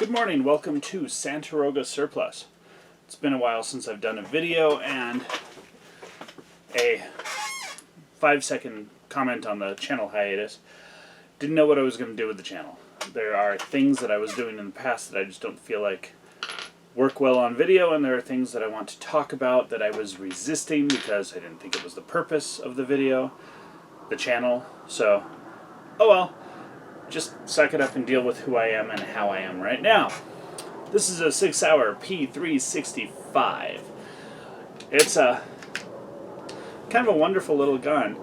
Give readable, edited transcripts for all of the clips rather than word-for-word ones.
Good morning, welcome to Santaroga Surplus. It's been a while since I've done a video, and a 5-second comment on the channel hiatus. Didn't know what I was going to do with the channel. There are things that I was doing in the past that I just don't feel like work well on video, and there are things that I want to talk about that I was resisting because I didn't think it was the purpose of the video, the channel. So, oh well. Just suck it up and deal with who I am and how I am right now. This is a 6-hour P365. It's a kind of a wonderful little gun,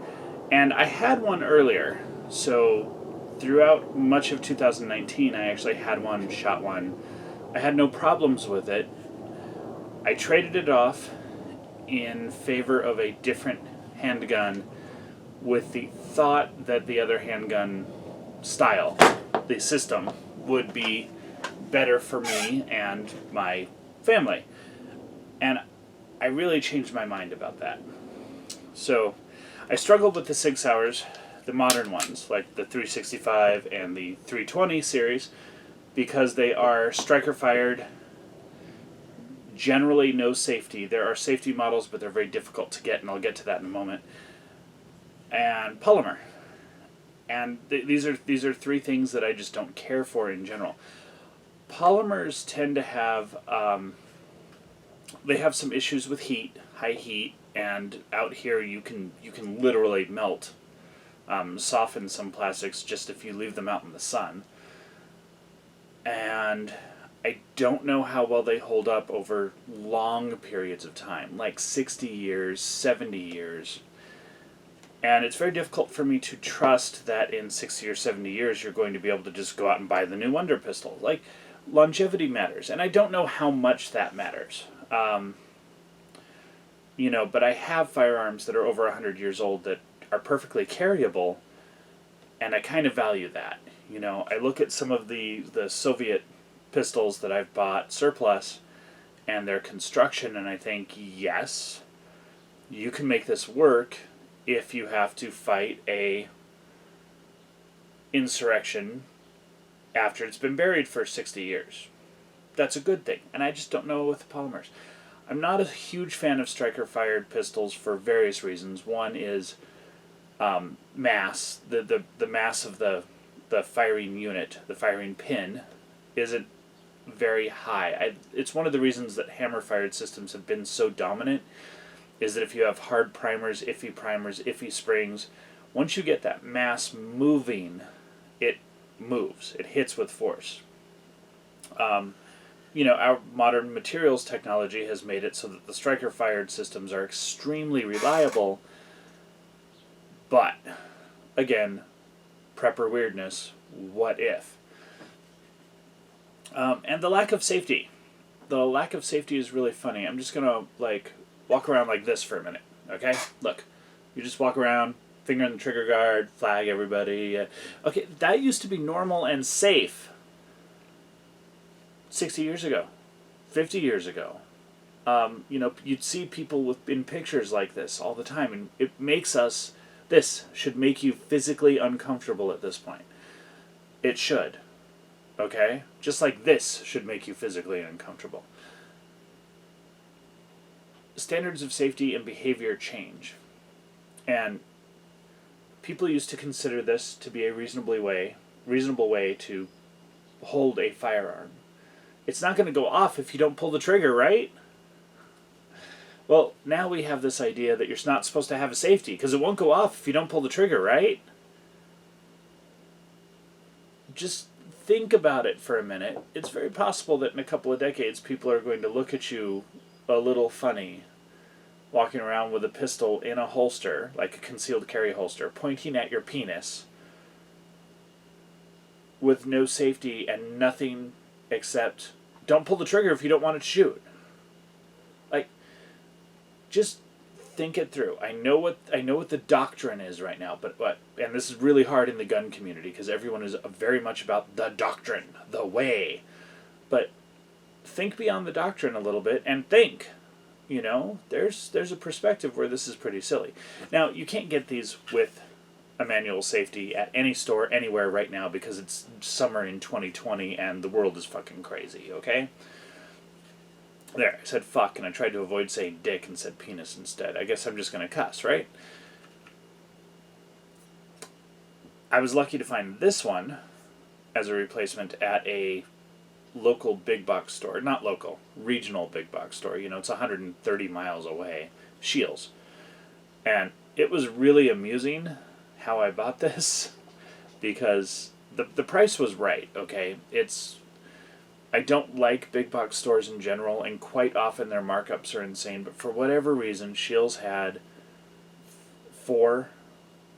and I had one earlier. So throughout much of 2019, I actually had one, shot one. I had no problems with it. I traded it off in favor of a different handgun with the thought that the other handgun style, the system, would be better for me and my family. And I really changed my mind about that. So I struggled with the 6 hours, the modern ones, like the 365 and the 320 series, because they are striker fired, generally no safety. There are safety models, but they're very difficult to get, and I'll get to that in a moment. And polymer. And these are three things that I just don't care for in general. Polymers tend to have they have some issues with heat, high heat, and out here you can literally melt, soften some plastics just if you leave them out in the sun. And I don't know how well they hold up over long periods of time, like 60 years, 70 years. And it's very difficult for me to trust that in 60 or 70 years you're going to be able to just go out and buy the new Wonder Pistol. Like, longevity matters, and I don't know how much that matters. But I have firearms that are over 100 years old that are perfectly carryable, and I kind of value that. I look at some of the Soviet pistols that I've bought surplus and their construction, and I think, yes, you can make this work if you have to fight a insurrection after it's been buried for 60 years. That's a good thing, and I just don't know with the polymers. I'm not a huge fan of striker-fired pistols for various reasons. One is mass. The mass of the firing unit, the firing pin, isn't very high. It's one of the reasons that hammer-fired systems have been so dominant, is that if you have hard primers, iffy springs, once you get that mass moving, it moves. It hits with force. Our modern materials technology has made it so that the striker-fired systems are extremely reliable, but, again, prepper weirdness, what if? And the lack of safety. The lack of safety is really funny. I'm just going to, walk around like this for a minute, okay? Look, you just walk around, finger in the trigger guard, flag everybody. Okay, that used to be normal and safe 60 years ago, 50 years ago. You'd see people in pictures like this all the time, and this should make you physically uncomfortable at this point. It should, okay? Just like this should make you physically uncomfortable. Standards of safety and behavior change, and people used to consider this to be a reasonable way to hold a firearm. It's not going to go off if you don't pull the trigger, right? Well, now we have this idea that you're not supposed to have a safety because it won't go off if you don't pull the trigger, right? Just think about it for a minute. It's very possible that in a couple of decades people are going to look at you a little funny, walking around with a pistol in a holster, like a concealed carry holster, pointing at your penis, with no safety and nothing except, don't pull the trigger if you don't want it to shoot. Just think it through. I know what the doctrine is right now, and this is really hard in the gun community because everyone is very much about the doctrine, the way. But think beyond the doctrine a little bit and think. There's a perspective where this is pretty silly. Now, you can't get these with a manual safety at any store anywhere right now because it's summer in 2020 and the world is fucking crazy, okay? There, I said fuck and I tried to avoid saying dick and said penis instead. I guess I'm just gonna cuss, right? I was lucky to find this one as a replacement at a local big box store. Not local, regional big box store. You know, it's 130 miles away. Shields. And it was really amusing how I bought this because the price was right, okay? I don't like big box stores in general, and quite often their markups are insane, but for whatever reason, Shields had 4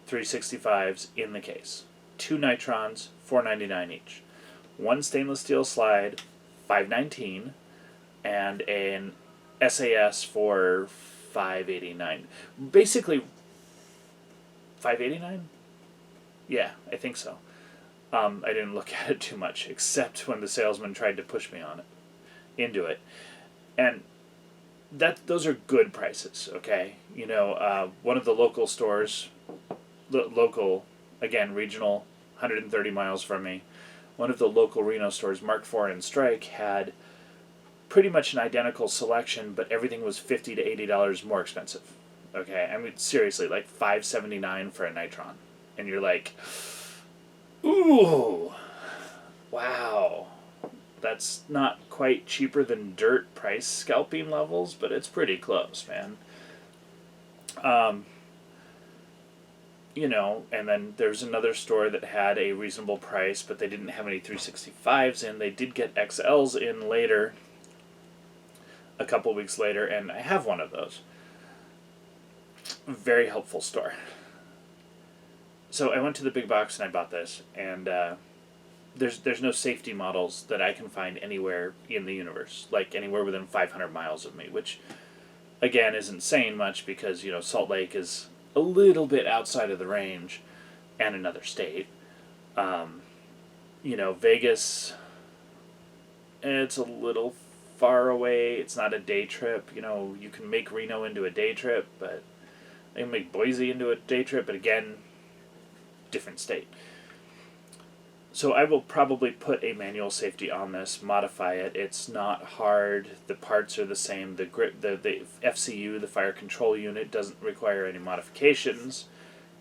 365s in the case. 2 nitrons, $4.99 each. 1 stainless steel slide, $5.19, and an SAS for $5.89. Basically, $5.89? Yeah, I think so. I didn't look at it too much, except when the salesman tried to push me on it, into it. And those are good prices, okay? You know, one of the local stores, local, again, regional, 130 miles from me, one of the local Reno stores, Mark IV and Strike, had pretty much an identical selection, but everything was $50 to $80 more expensive. Okay, I mean, seriously, like $5.79 for a nitron. And you're like, ooh, wow. That's not quite cheaper than dirt price scalping levels, but it's pretty close, man. You know, and then there's another store that had a reasonable price, but they didn't have any 365s in. They did get XLs in later, a couple weeks later, and I have one of those. Very helpful store. So I went to the big box and I bought this, and there's no safety models that I can find anywhere in the universe, like anywhere within 500 miles of me, which again isn't saying much because, you know, Salt Lake is a little bit outside of the range and another state. You know, Vegas, it's a little far away. It's not a day trip. You know, you can make Reno into a day trip, but they can make Boise into a day trip, but again, different state. So I will probably put a manual safety on this, modify it. It's not hard. The parts are the same. The grip, the FCU, the fire control unit, doesn't require any modifications.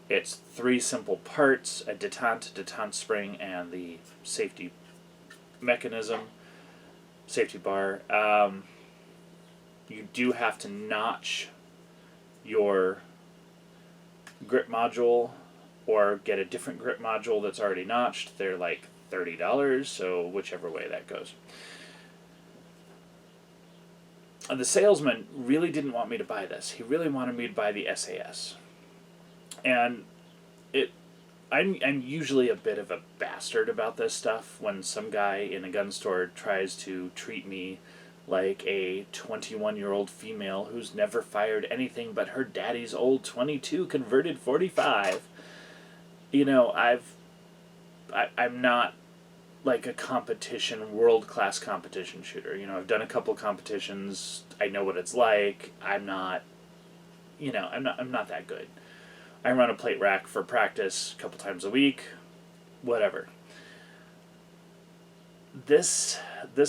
It's 3 simple parts: a detente spring, and the safety mechanism, safety bar. You do have to notch your grip module or get a different grip module that's already notched. They're like $30, so whichever way that goes. And the salesman really didn't want me to buy this. He really wanted me to buy the SAS. And I'm usually a bit of a bastard about this stuff when some guy in a gun store tries to treat me like a 21-year-old female who's never fired anything but her daddy's old 22 converted 45. You know, I'm not like a competition, world-class competition shooter. You know, I've done a couple competitions. I know what it's like. I'm not that good. I run a plate rack for practice a couple times a week, whatever. This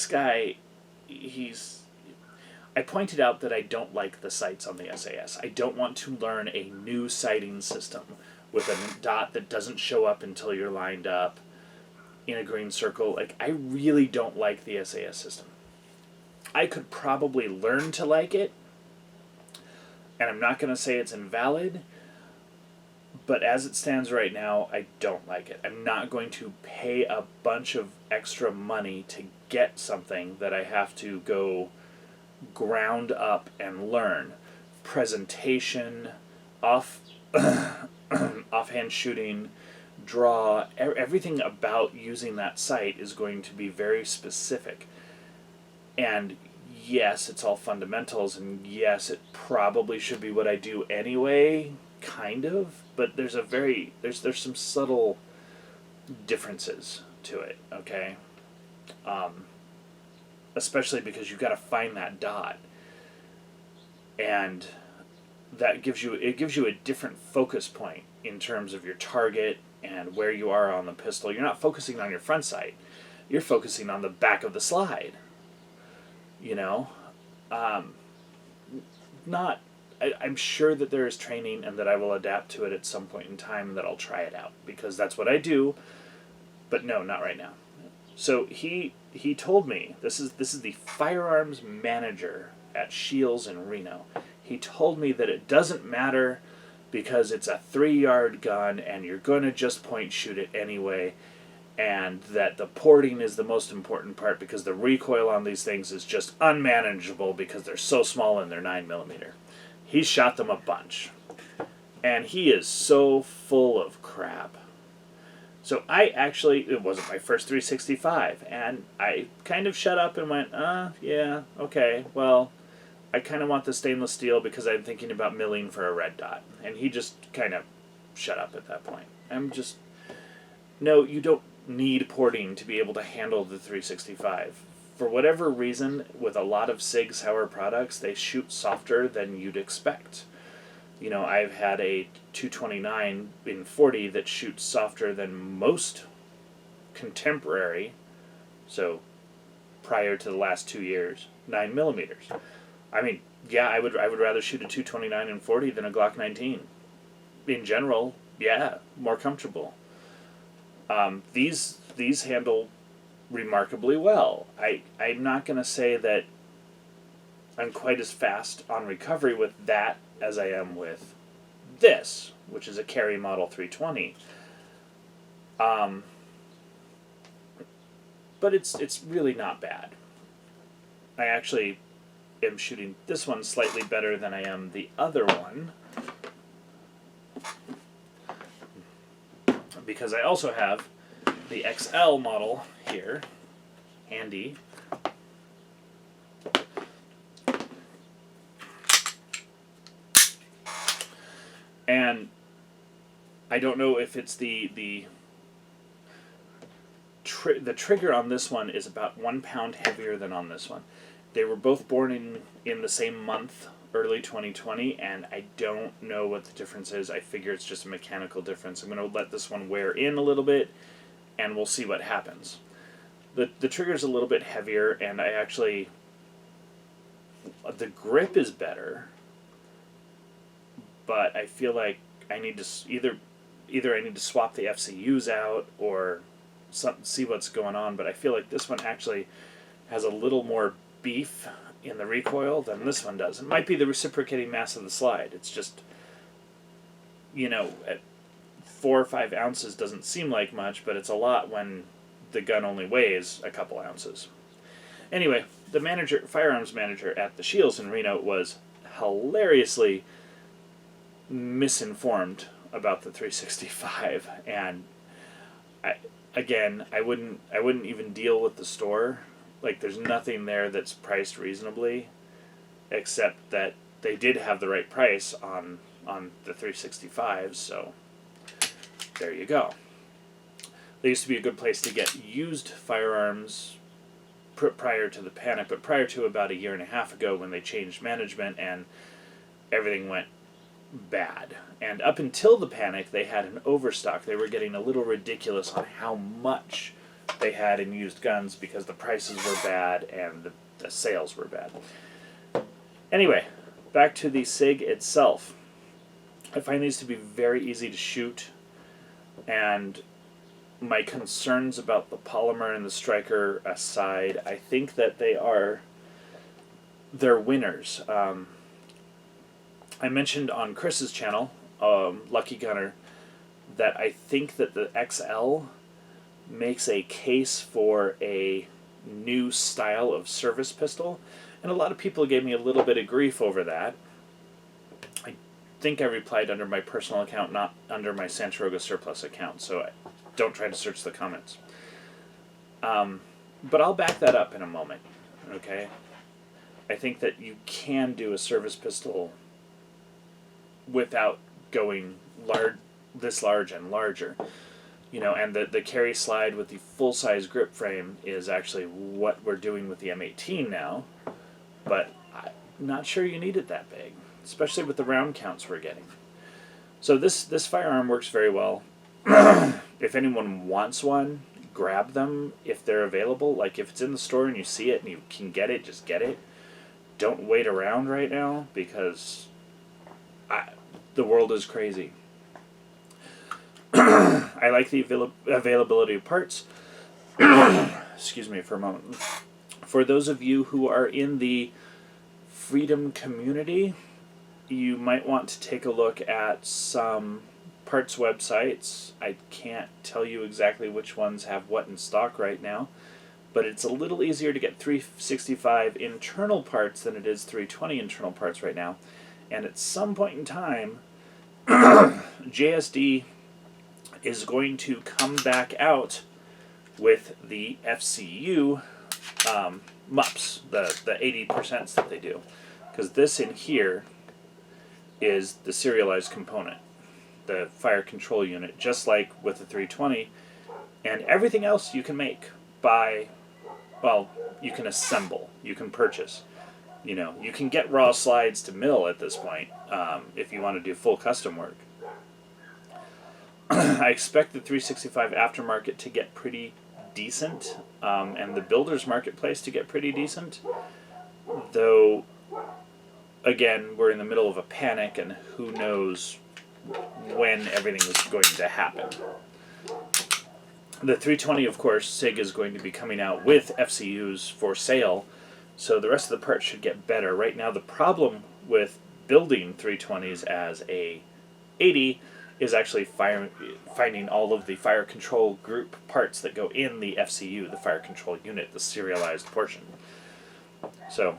guy, I pointed out that I don't like the sights on the SAS. I don't want to learn a new sighting system with a dot that doesn't show up until you're lined up in a green circle. Like, I really don't like the SAS system. I could probably learn to like it, and I'm not going to say it's invalid, but as it stands right now, I don't like it. I'm not going to pay a bunch of extra money to get something that I have to go ground up and learn. Presentation, offhand shooting, draw, everything about using that sight is going to be very specific. And yes, it's all fundamentals, and yes, it probably should be what I do anyway, kind of, but there's some subtle differences to it, okay? Especially because you've got to find that dot, and that gives you a different focus point in terms of your target and where you are on the pistol. You're not focusing on your front sight. You're focusing on the back of the slide. You know, I'm sure that there is training and that I will adapt to it at some point in time and that I'll try it out because that's what I do. But no, not right now. So he told me, this is the firearms manager at Shields in Reno. He told me that it doesn't matter because it's a 3-yard gun and you're going to just point shoot it anyway, and that the porting is the most important part because the recoil on these things is just unmanageable because they're so small and they're 9mm. He shot them a bunch. And he is so full of crap. So it wasn't my first 365, and I kind of shut up and went, yeah, okay, well, I kind of want the stainless steel because I'm thinking about milling for a red dot. And he just kind of shut up at that point. No, you don't need porting to be able to handle the 365. For whatever reason, with a lot of Sig Sauer products, they shoot softer than you'd expect. You know, I've had a 229 in 40 that shoots softer than most contemporary, so prior to the last 2 years, 9mm. I mean, yeah, I would rather shoot a 229 in 40 than a Glock 19. In general, yeah, more comfortable. These handle remarkably well. I'm not going to say that I'm quite as fast on recovery with that as I am with this, which is a carry model 320. But it's really not bad. I actually am shooting this one slightly better than I am the other one, because I also have the XL model here, handy. And I don't know if it's the trigger on this one is about 1 pound heavier than on this one. They were both born in the same month, early 2020, and I don't know what the difference is. I figure it's just a mechanical difference. I'm going to let this one wear in a little bit, and we'll see what happens. The trigger's a little bit heavier, and the grip is better, but I feel like I need to either I need to swap the FCUs out or see what's going on, but I feel like this one actually has a little more beef in the recoil than this one does. It might be the reciprocating mass of the slide. It's just, you know, at 4 or 5 ounces doesn't seem like much, but it's a lot when the gun only weighs a couple ounces. Anyway, the firearms manager at the Shields in Reno was hilariously misinformed about the 365, and I wouldn't even deal with the store. Like, there's nothing there that's priced reasonably, except that they did have the right price on the 365, so there you go. They used to be a good place to get used firearms prior to the panic, but prior to about 1.5 years ago when they changed management and everything went bad. And up until the panic, they had an overstock. They were getting a little ridiculous on how much they had in used guns because the prices were bad and the sales were bad. Anyway, back to the SIG itself. I find these to be very easy to shoot, and my concerns about the polymer and the striker aside, I think that they're winners. I mentioned on Chris's channel, Lucky Gunner, that I think that the XL makes a case for a new style of service pistol, and a lot of people gave me a little bit of grief over that. I think I replied under my personal account, not under my Santaroga Surplus account, so don't try to search the comments. But I'll back that up in a moment, okay? I think that you can do a service pistol without going this large and larger. You know, and the carry slide with the full-size grip frame is actually what we're doing with the M18 now, but I'm not sure you need it that big, especially with the round counts we're getting. So this firearm works very well. If anyone wants one, grab them if they're available. Like if it's in the store and you see it and you can get it, just get it. Don't wait around right now because the world is crazy. I like the availability of parts. Excuse me for a moment. For those of you who are in the Freedom community, you might want to take a look at some parts websites. I can't tell you exactly which ones have what in stock right now, but it's a little easier to get 365 internal parts than it is 320 internal parts right now. And at some point in time, JSD is going to come back out with the FCU MUPs, the 80% that they do. Because this in here is the serialized component, the fire control unit, just like with the 320. And everything else you can make by, well, you can assemble, you can purchase. You know, you can get raw slides to mill at this point if you want to do full custom work. I expect the 365 aftermarket to get pretty decent, and the builder's marketplace to get pretty decent. Though, again, we're in the middle of a panic, and who knows when everything is going to happen. The 320, of course, SIG is going to be coming out with FCUs for sale, so the rest of the parts should get better. Right now, the problem with building 320s as a 80 is actually finding all of the fire control group parts that go in the FCU, the fire control unit, the serialized portion. So,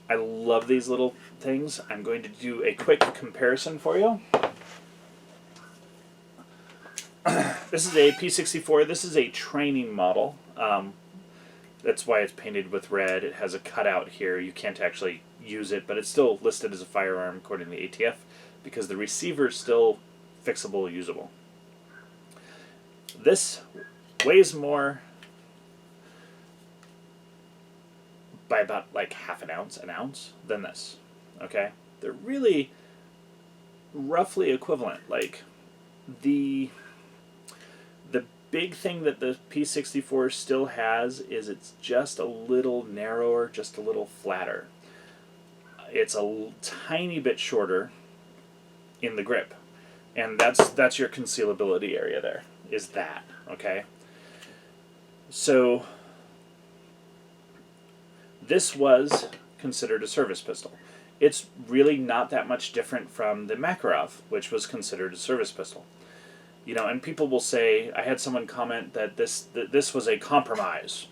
I love these little things. I'm going to do a quick comparison for you. This is a P64. This is a training model. That's why it's painted with red. It has a cutout here. You can't actually use it, but it's still listed as a firearm according to the ATF because the receiver is still fixable, usable. This weighs more by about like half an ounce than this. Okay? They're really roughly equivalent. Like the big thing that the P64 still has is it's just a little narrower, just a little flatter. It's a tiny bit shorter in the grip. And that's your concealability area there, is that, okay? So, this was considered a service pistol. It's really not that much different from the Makarov, which was considered a service pistol. You know, and people will say, I had someone comment that this was a compromise.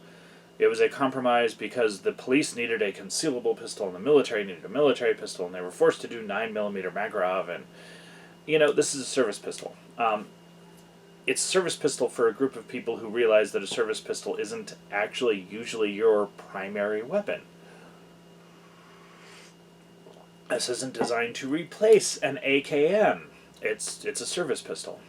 It was a compromise because the police needed a concealable pistol and the military needed a military pistol, and they were forced to do 9mm Makarov, and you know, this is a service pistol. It's a service pistol for a group of people who realize that a service pistol isn't actually usually your primary weapon. This isn't designed to replace an AKM. It's a service pistol.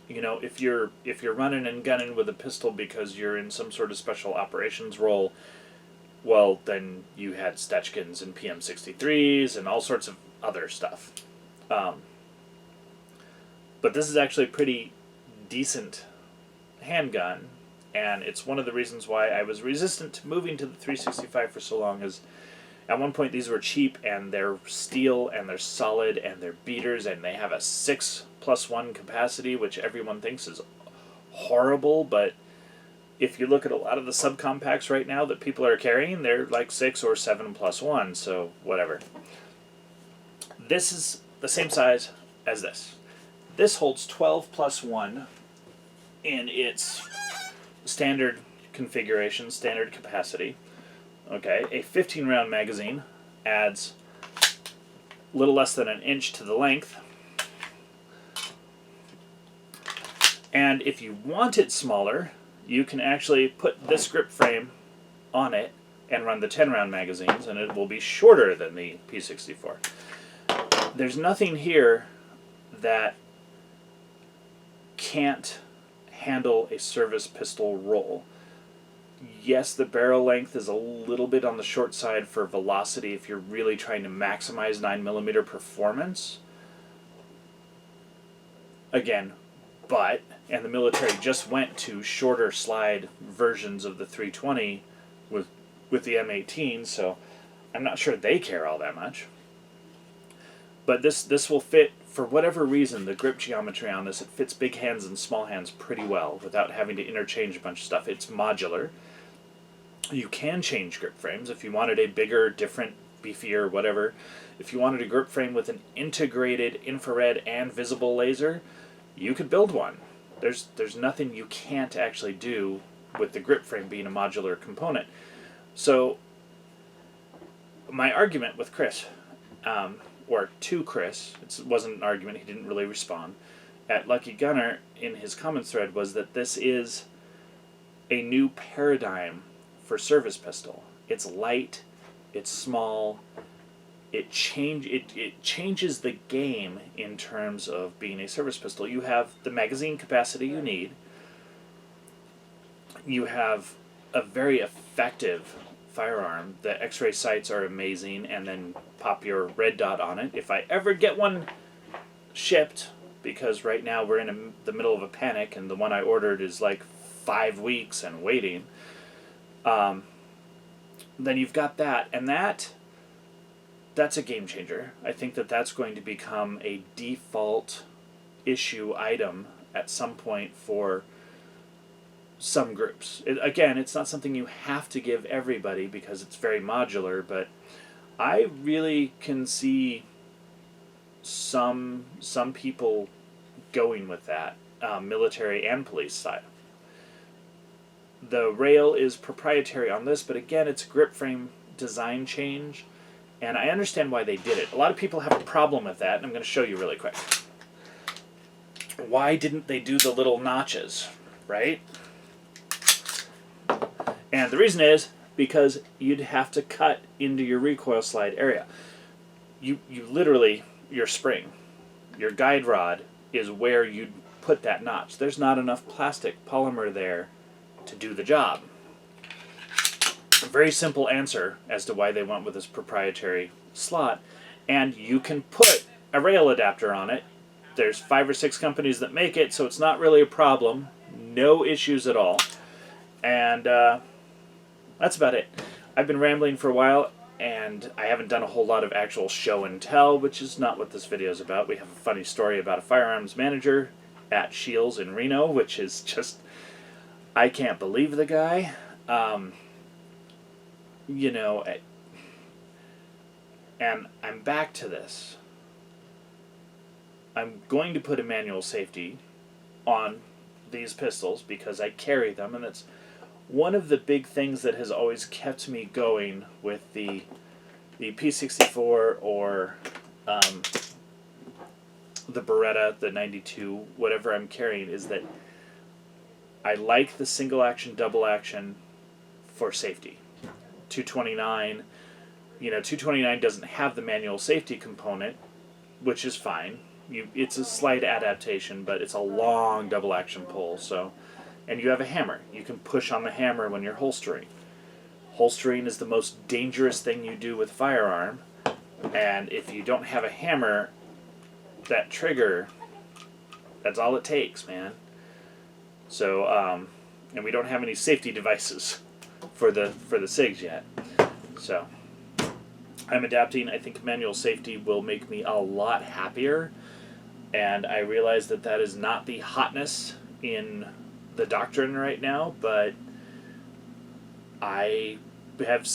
You know, if you're running and gunning with a pistol because you're in some sort of special operations role, well, then you had Stechkins and PM63s and all sorts of other stuff. But this is actually a pretty decent handgun, and it's one of the reasons why I was resistant to moving to the 365 for so long. Is at one point these were cheap, and they're steel, and they're solid, and they're beaters, and they have a 6+1 capacity, which everyone thinks is horrible, but if you look at a lot of the subcompacts right now that people are carrying, they're like 6 or 7+1, so whatever. This is the same size as this. This holds 12+1 in its standard configuration, standard capacity. Okay, a 15-round magazine adds a little less than an inch to the length. And if you want it smaller, you can actually put this grip frame on it and run the 10-round magazines, and it will be shorter than the P64. There's nothing here that can't handle a service pistol roll. Yes, the barrel length is a little bit on the short side for velocity if you're really trying to maximize 9mm performance. again, and the military just went to shorter slide versions of the 320 with the M18, so I'm not sure they care all that much. But this will fit, for whatever reason, the grip geometry on this, it fits big hands and small hands pretty well without having to interchange a bunch of stuff. It's modular. You can change grip frames if you wanted a bigger, different, beefier, whatever. If you wanted a grip frame with an integrated infrared and visible laser, you could build one. There's nothing you can't actually do with the grip frame being a modular component. So my argument with Chris, or to Chris, it wasn't an argument, he didn't really respond, at Lucky Gunner in his comments thread was that this is a new paradigm for service pistol. It's light, it's small, it changes the game in terms of being a service pistol. You have the magazine capacity you need, you have a very effective firearm. The X-ray sights are amazing, and then pop your red dot on it. If I ever get one shipped, because right now we're in the middle of a panic, and the one I ordered is like 5 weeks and waiting, then you've got that, and that's a game changer. I think that's going to become a default issue item at some point for some groups. Again, it's not something you have to give everybody because it's very modular, but I really can see some people going with that, military and police style. The rail is proprietary on this, but again, it's a grip frame design change, and I understand why they did it. A lot of people have a problem with that, and I'm going to show you really quick. Why didn't they do the little notches, right? And the reason is because you'd have to cut into your recoil slide area. You literally, your spring, your guide rod is where you'd put that notch. There's not enough plastic polymer there to do the job. A very simple answer as to why they went with this proprietary slot. And you can put a rail adapter on it. There's 5 or 6 companies that make it, so it's not really a problem. No issues at all. And that's about it. I've been rambling for a while, and I haven't done a whole lot of actual show and tell, which is not what this video is about. We have a funny story about a firearms manager at Shields in Reno, which is just, I can't believe the guy. You know, and I'm back to this. I'm going to put a manual safety on these pistols because I carry them, and it's one of the big things that has always kept me going with the P64 or the Beretta, the 92, whatever I'm carrying, is that I like the single action, double action for safety. 229, 229 doesn't have the manual safety component, which is fine. It's a slight adaptation, but it's a long double action pull, so. And you have a hammer. You can push on the hammer when you're holstering. Holstering is the most dangerous thing you do with firearm, and if you don't have a hammer, that trigger, that's all it takes, man. So, and we don't have any safety devices for the SIGs yet. So, I'm adapting. I think manual safety will make me a lot happier, and I realize that is not the hotness in the doctrine right now, but I have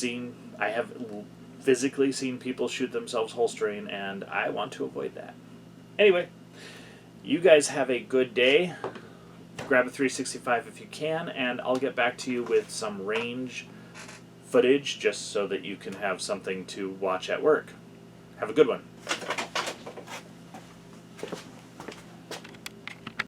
physically seen people shoot themselves holstering, and I want to avoid that. Anyway, you guys have a good day. Grab a 365 if you can, and I'll get back to you with some range footage just so that you can have something to watch at work. Have a good one.